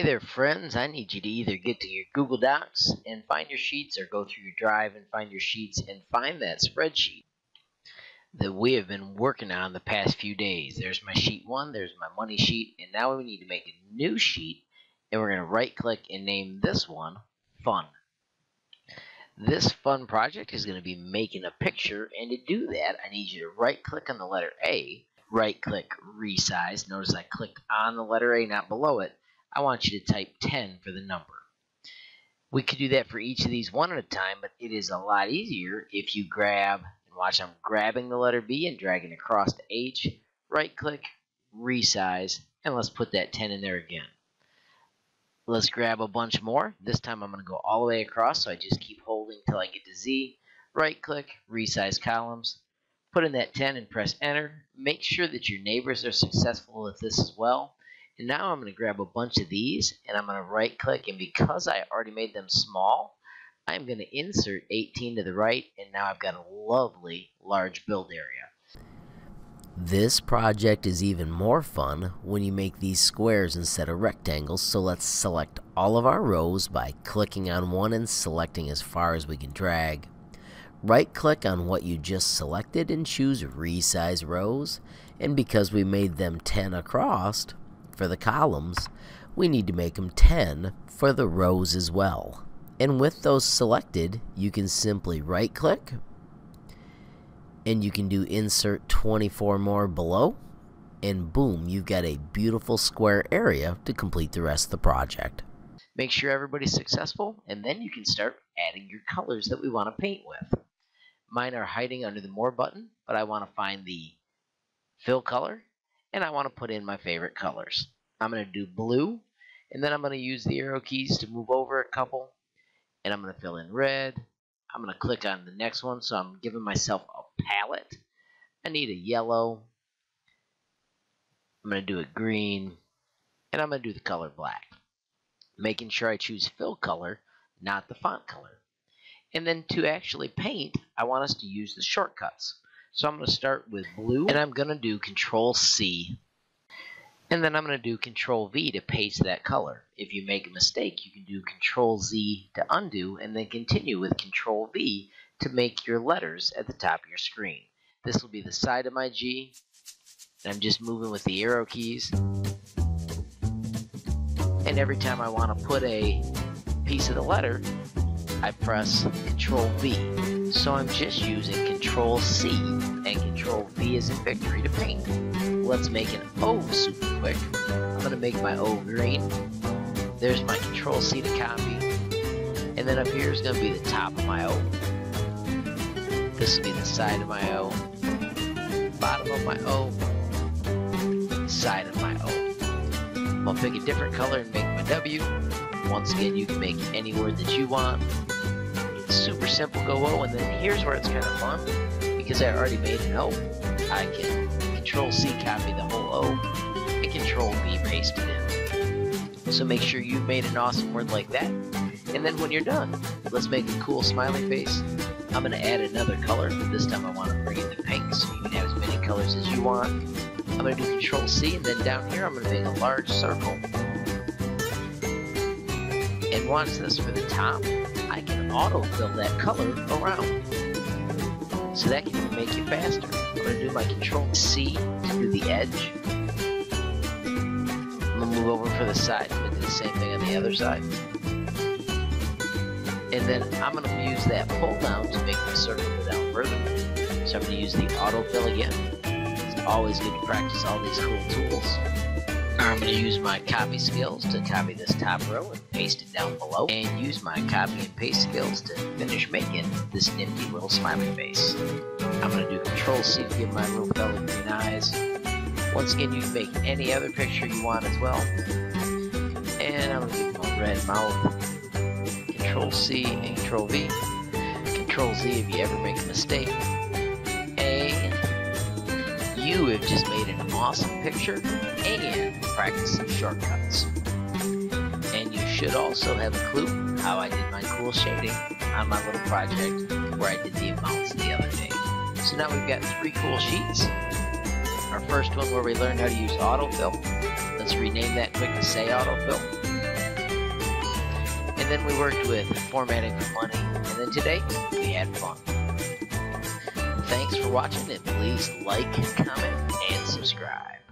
Hey there friends, I need you to either get to your Google Docs and find your sheets or go through your Drive and find your sheets and find that spreadsheet that we have been working on the past few days. There's my sheet 1, there's my money sheet, and now we need to make a new sheet, and we're going to right click and name this one Fun. This fun project is going to be making a picture, and to do that I need you to right click on the letter A, right click resize. Notice I clicked on the letter A, not below it. I want you to type 10 for the number. We could do that for each of these one at a time, but it is a lot easier if you grab, and watch, I'm grabbing the letter B and dragging across to H, right click, resize, and let's put that 10 in there again. Let's grab a bunch more. This time I'm going to go all the way across, so I just keep holding till I get to Z, right click, resize columns, put in that 10 and press enter. Make sure that your neighbors are successful with this as well. And now I'm going to grab a bunch of these and I'm going to right click, and because I already made them small, I'm going to insert 18 to the right, and now I've got a lovely large build area. This project is even more fun when you make these squares instead of rectangles, so let's select all of our rows by clicking on one and selecting as far as we can drag. Right click on what you just selected and choose resize rows, and because we made them 10 across for the columns, we need to make them 10 for the rows as well. And with those selected, you can simply right click and you can do insert 24 more below, and boom, you've got a beautiful square area to complete the rest of the project. Make sure everybody's successful, and then you can start adding your colors that we want to paint with. Mine are hiding under the More button, but I want to find the fill color, and I want to put in my favorite colors. I'm going to do blue, and then I'm going to use the arrow keys to move over a couple, and I'm going to fill in red. I'm going to click on the next one, so I'm giving myself a palette. I need a yellow. I'm going to do a green, and I'm going to do the color black. Making sure I choose fill color, not the font color. And then to actually paint, I want us to use the shortcuts. So I'm going to start with blue, and I'm going to do Control C, and then I'm going to do Control V to paste that color. If you make a mistake, you can do Control Z to undo, and then continue with Control V to make your letters at the top of your screen. This will be the side of my G, and I'm just moving with the arrow keys. And every time I want to put a piece of the letter, I press Control V. So I'm just using Control C and Control V as in victory to paint. Let's make an O super quick. I'm going to make my O green. There's my Control C to copy. And then up here is going to be the top of my O. This will be the side of my O. Bottom of my O. Side of my O. I'll pick a different color and make my W. Once again, you can make any word that you want. It's super simple, go O, and then here's where it's kind of fun. Because I already made an O, I can Control C copy the whole O and Control V paste it in. So make sure you've made an awesome word like that. And then when you're done, let's make a cool smiley face. I'm going to add another color, but this time I want to bring in the pink, so you can have as many colors as you want. I'm going to do Control C, and then down here I'm going to make a large circle. And watch this, for the top, I can autofill that color around. So that can even make you faster. I'm going to do my Control C to do the edge. I'm going to move over for the side and do the same thing on the other side. And then I'm going to use that pull down to make my circle go down further. So I'm going to use the autofill again. It's always good to practice all these cool tools. I'm going to use my copy skills to copy this top row and paste it down below, and use my copy and paste skills to finish making this nifty little smiley face. I'm going to do Control C to give my little fella green eyes. Once again, you can make any other picture you want as well. And I'm going to give him a red mouth. Control C and Control V. Control Z if you ever make a mistake. And you have just made an awesome picture and practice some shortcuts. And you should also have a clue how I did my cool shading on my little project where I did the amounts the other day. So now we've got 3 cool sheets. Our first one where we learned how to use autofill. Let's rename that quick to say autofill. then we worked with formatting for money, and then today we had fun. Thanks for watching, and please like, comment, and subscribe.